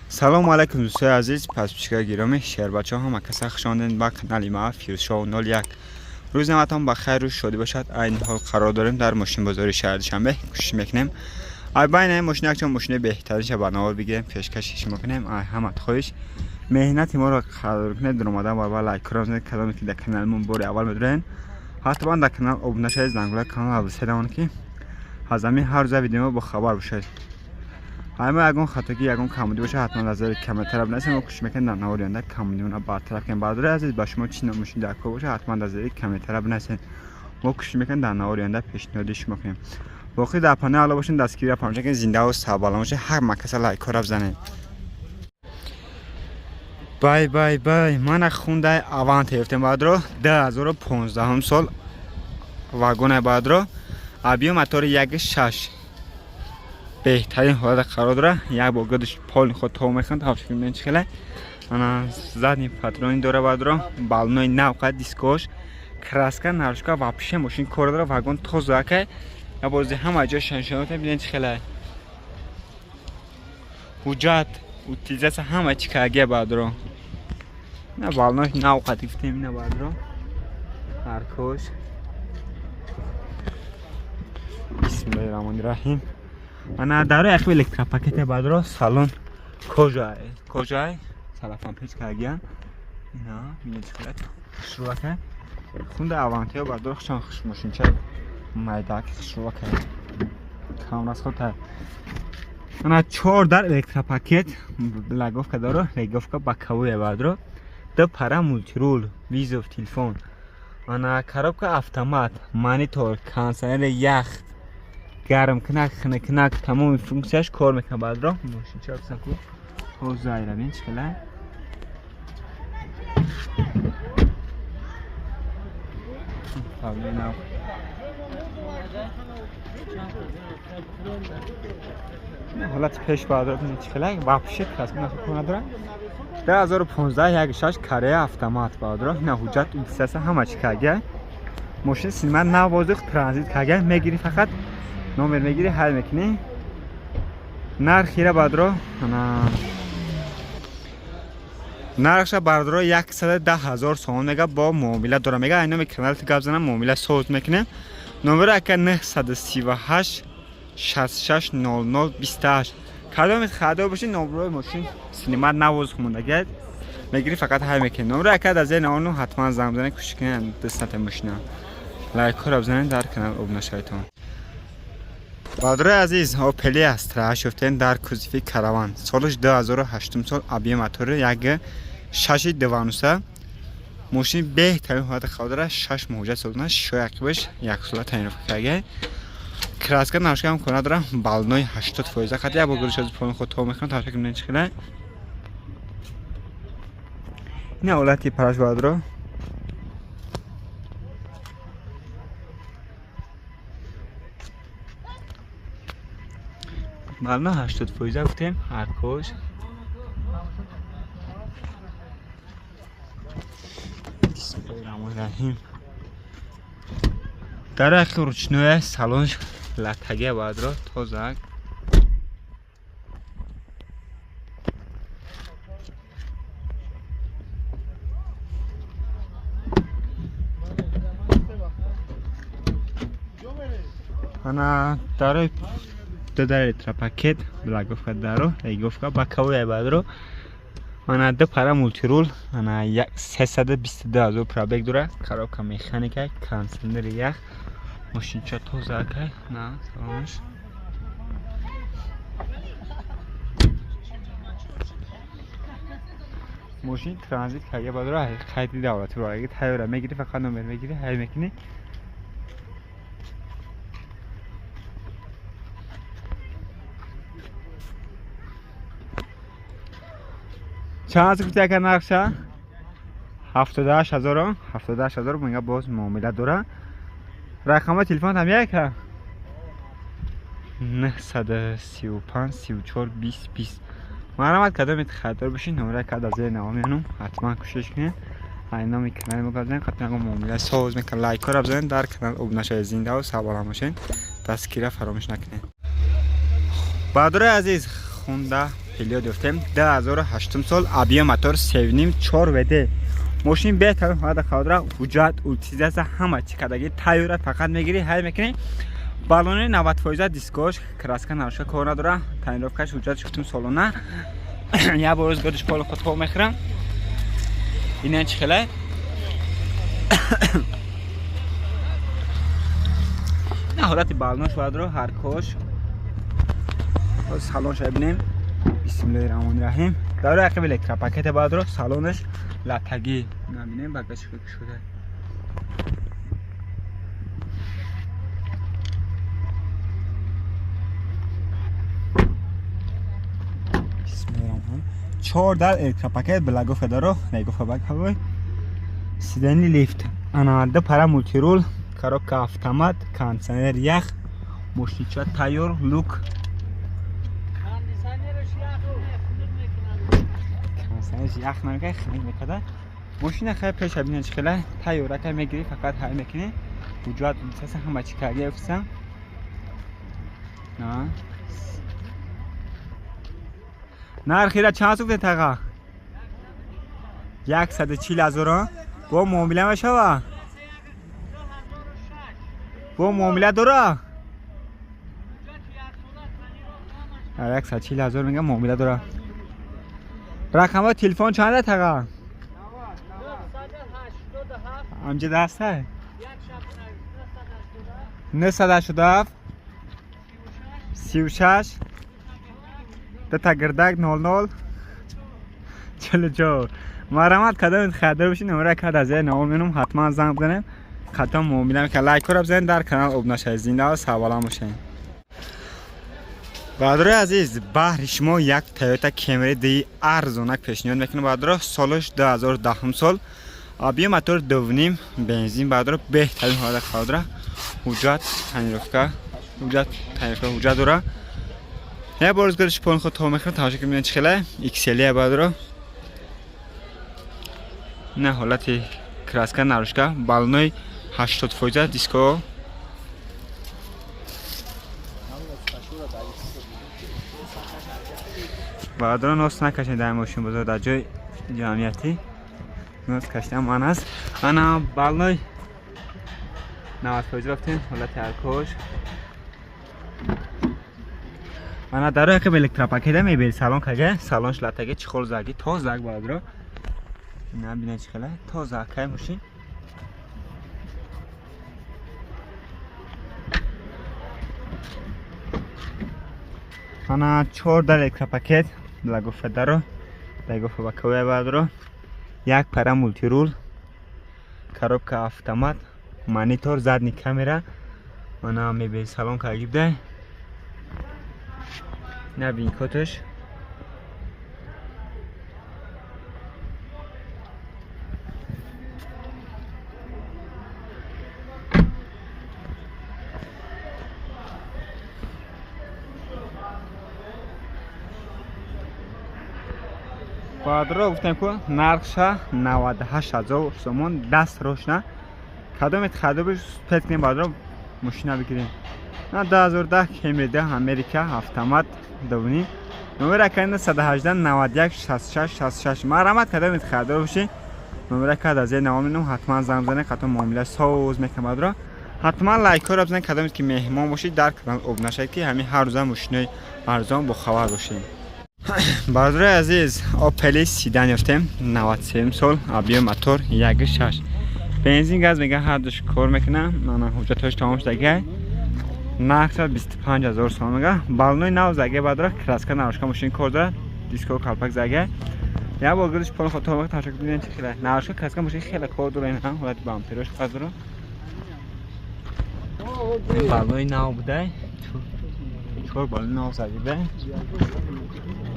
سلام علیکم دوستای عزیز، پس پیشگاه گرامی شهر بچه ها کسا خوشاندین با کانال ما فیروز شو 01. روز نمتان بخیر روز شده باشد. این حال قرار داریم در ماشین بازاری شهر دوشنبه کوشش میکنیم ای بین این ماشین یک ماشین بهترینش برنامه بگیریم پیشکشش میکنیم. ای همت خوش مهنت ما رو قدر کنید، در اومدن و لایک کنید، کدامی که در کانالمون بار اول میدونین حتما در کانال ابونه شید، زنگوله کانال بزنید که از همین هر روز ویدیو با خبر باشید. همه اگون خطاگی اگون کامودی باشه حتما نظر کامنت طرف نسیم و کوشش میکنید در نهار آینده کامودیونه برطرف کنیم. برادر عزیز با شما چی نموشین در کو باشه حتما نظر کامنت طرف نسیم و کوشش میکنید در نهار آینده پیشنهادش میکنیم. واقعا در پانه علاوه باشین دستگیری فرمایش که زنده و سلام باشه، هر مکس لایک رو بزنید. بای بای بای من خونده اوانت گرفتم بعد رو 2015 سال واگن بعد رو ابیو موتور 1.6 بهترین حالت قرار داره. یک با گدش پال خود تو میخوند هاش میبینید چخله انا زدنی پاترون داره بعد رو بالنوی نوقت دیسکوش کراسکا نارشکا واپشه ماشین کار داره واگن توزا که یا بازی همه جا شنشانات میبینید چخله حجت utilizacja همه چی که بعد رو نه بالنوی نوقت گفتیم نه بعد رو هرکوش بسم الله الرحمن الرحیم. انا داره اخوی الکترا پاکت بعد رو سالن کجای سلفان پیچ کردن اینا میاد چقدر شروع کرد خونده اوانتی بعد رو خشن خوش ماشین چه مایداک شروع کرد کامراس خود انا 4 در الکترا پاکت لاگوف که داره لاگوف که باکوی بعد رو دو پارا مولتیرول ویزوف تلفن انا کارب که اتومات مانیتور کانسل یخ گرم کنک خنک تمام فونکسیاش کار میکنه بعد رو ماشین چه بسن کو حوض دایره بین چکله حالت پیش بعد رو بین چکله واپشه کسب نخو کنه داره 2015 1.6 کاره اتومات بعد رو نه حجت اکسس همه چی کاگه ماشین سینما نوازخ ترانزیت کاگه میگیری فقط نمبر میگیری حل میکنی نرخیره بعد رو نرخش بعد رو 110,000 سوم میگه با معامله داره میگه اینا میکنه گپ زنم معامله سود میکنه. نمبر اکه 938 66 00 28 کدام خدا باشه نمبر ماشین سینما نوازخ مونده میگیری فقط حل میکنی. نمبر اکه از این اونو حتما زنگ بزنید کوشش کنید دستت ماشینا لایک رو بزنید در کانال ابونه شایتون. برادر عزیز اوپلی استرا شفتن در کوزیفی کاروان سالش 2008 سال ابی موتور 1.6 دوانوسه ماشین بهترین حالت خودره 6 موجه سالونه شویقش یک سال تعریف کرده کراسکا ناشکا هم کنه داره بالنوی 80% خاطر با گروش از پون خود تو میخوام تا فکر نمیشه این اولتی پراش برادر مالنا 80% گفتیم هر کوش بسم الله الرحمن الرحیم. در اخیر روشنوی سالنش لطگه بعد رو توزک انا داره در الکترا پاکت لاگوف دارو لاگوف کا باکوی بعد رو انا دو پارا مولتیرول انا 322,000 پرابگ داره خراب که مکانیکه کانسلر یخ ماشین چه توزاکه نه سلامش ماشین ترانزیت که بعد رو خیلی دولتی رو اگه تایور میگیری فقط نمبر میگیری هی میکنی چند گفتی اگر نقشه 78,000 میگه باز معامله داره. رقم تلفن هم یکه 935 34 20 20 مرامت کدام خاطر باشین نمره کد از این نام میانم حتما کوشش کنید اینا میکنن مگذین خاطر معامله ساز میکنن لایک رو بزنید در کانال ابونه شید زنده و سلام باشین دستگیری فراموش نکنید. برادر عزیز خونده اپلیا دفتم 2008 سال ابی موتور 7.4 وده ماشین بهتر حالت خودرا وجود اوتیزاس همه چی کداگی تایور فقط میگیری های میکنی بالون 90% دیسکوش کراسکا نرشا کار نداره تاینروفکش وجود شفتم سالونه یا بروز گردش پول خود پا میخرم اینه چی خیلی نه حالت بالونش باید رو هر کوش سالونش ببینیم بسم الله الرحمن الرحیم داره عقب الکترا پاکت باید رو سالونش لاتگی نبینیم بگش شده بسم الله الرحمن 4 در الکترا پاکت بلاگوف داره نگوف باگ هوای سیدنی لیفت انا ده پارا مولتی رول کاروکا автомат کانسنر یخ مشتیچا تایر لوک کانسنرش یخ نمیگه خنگ میکده ماشین خیلی پیش بینه چخیله تایره که میگیری فقط های میکنی وجود میسه همه چی کردی افسم نه نرخیره چند سوکته تقا 140,000 با معامله میشه با معامله داره 140,000 میگم معامله داره رقم تلفن چنده تقا همجه دسته 987 36 تا گردک 00 چلو جو مرامت کدام خاطر بشین نمره کد از نام منم حتما زنگ بزنیم خاطر مومیدم که لایک رو بزنید در کانال ابناش زنده و سوالام باشین برادر عزیز بهر شما یک تویوتا کمری دی ارزونک پیشنهاد میکنم برادر سالش 2010 سال آبی موتور 2.5 بنزین برادر بهترین حالت خودرا وجود تنیروفکا وجود داره نه بارز گردش پول خود تا میخوام تماشا کنید چه خیلی ایکسلی برادر نه حالت کراسکا نروشکا بالونای 80% دیسکو برادر نوست نکشید در ماشین بزرگ در جای جمعیتی نوست کشیدم من است انا بالونای 90% رفتیم حالت هرکوش انا در روی که به الکترا پاکیده میبینید سالون کجه سالونش لاتگه چخور زاگی تا زاگ برادر نه بینه چی خیلی تا زاگه ماشین انا 4 در الکترا پاکت لاگوفه دارو لاگوفه با کوه برادر یک پارا مولتی رول کاروبکا автомат مانیتور заднی کامera انا میبینید سالون که عجیب ده نبین کتش برادر گفتم که نرخش 98,000 سومون دست روشنه کدام خدابش پیدا کنیم برادر ماشین بگیریم نه 2010 کمری امریکا автомат دوونی نمره کند 118 91 66 66 مرامت کدام خدار باشی نمره کد از نام حتما زنگ بزنید خاطر معامله ساز میکنم برادر حتما لایک رو بزنید کدام که مهمان باشید در کانال ابناش که همین هر روز ماشین ارزان با خبر باشیم برادر عزیز اپل سیدن یافتم 93 سال ابی موتور 1.6 بنزین گاز میگه هر دوش کار میکنه من حجتش تمام شده نرخش 25,000 سوم میگه بالونای نو زگه برادر کراسکا نروشکا ماشین کار داره دیسکو کالپاک زگه یا با گردش پول خود تا وقت تماشا کنید چه خیلی نروشکا کراسکا ماشین خیلی کار داره این هم حالت بامپرش برادر این بالونای نو بوده چور بالون نو زگه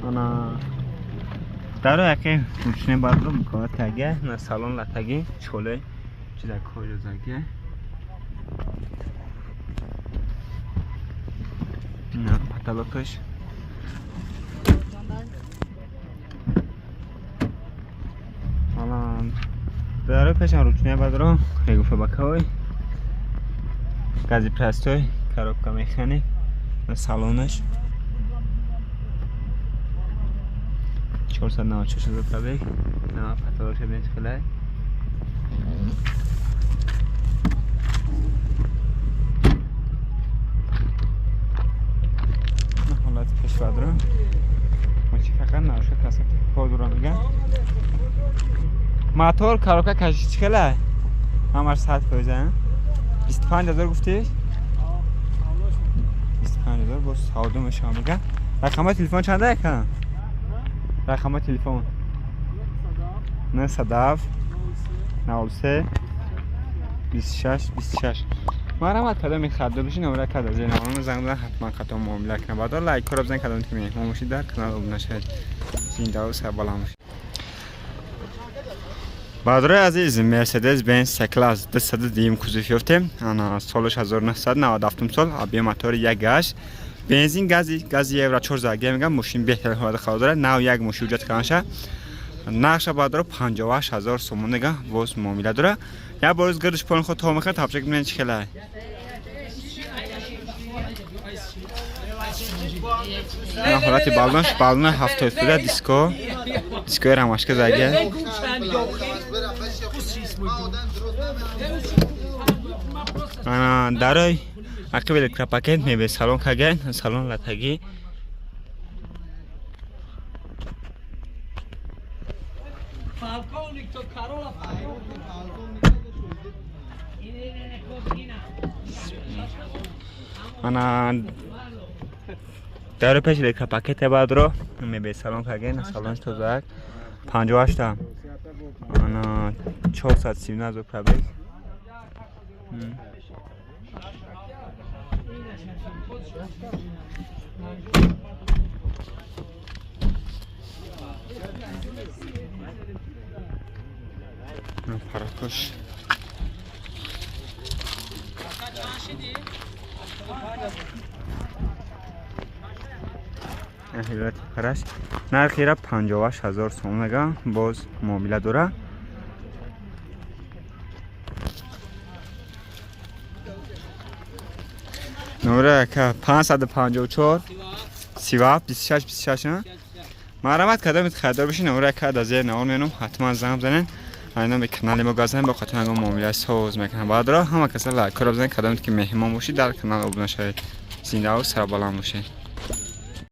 انا داره که ماشین برادر میکنه تگه نه سالن لاتگی چوله چیزا کار زگه نه پتالوکش حالا داره پیشن روچنه بدرو ریگوفه بکوی گازی پرستوی کاروبکا میخانیک سالونش 496 تبریک نه پتاش بینش خلای حالت کشور رو ماشی فقط نوشه کسا خود رو میگن موتور کاروکا کشی خلای همار 100 فوزه 25000 گفتیش 25000 با سودم شما میگن رقم تلفن چنده کنم رقم تلفن 907 93 26 مرحمت کدام این خرید بشین نمره کد زیر نمونه زنگ بزن حتما خطا معامله کنه بعدا لایک کار بزنید کدام که میه ما در کانال ابو نشید زنده و سر بالا باشید بادر عزیز مرسدس بنز سی کلاس 200 کوزوفیفته انا سالش 1997 سال ابی موتور 1 گاز بنزین گازی یورو 4 میگم ماشین بهترین حالت خراب داره نه یک ماشین وجود کنشه نقش بادر 58000 سوم نگه باز معامله داره یا باز گردش پول خود تو میخواد تابچک من چی خلای نه حالت بالون 70 فوت دیسکو رماشک زاگه انا دارای عقب الکترا پاکت میبه سالن کگن سالن لاتگی انا داره پیش الکترا پاکت بعد رو میبه سالن کگن سالن تو زاگ 58 تا انا 439 پرابلیک پراکش اهلیت پرش نرخی را 58000 سوم نگه باز معامله داره نوره که 554 37 26 مرحمت کدام خریدار بشین نوره که از زیر نوار مینم حتما زنگ بزنین اینا به کانال ما گذاریم با خاطر اینکه معامله سوز میکنم بعد را همه کسا لایک کار بزنید کدام که مهمان باشید در کانال ابو نشید زنده و سر بالا باشید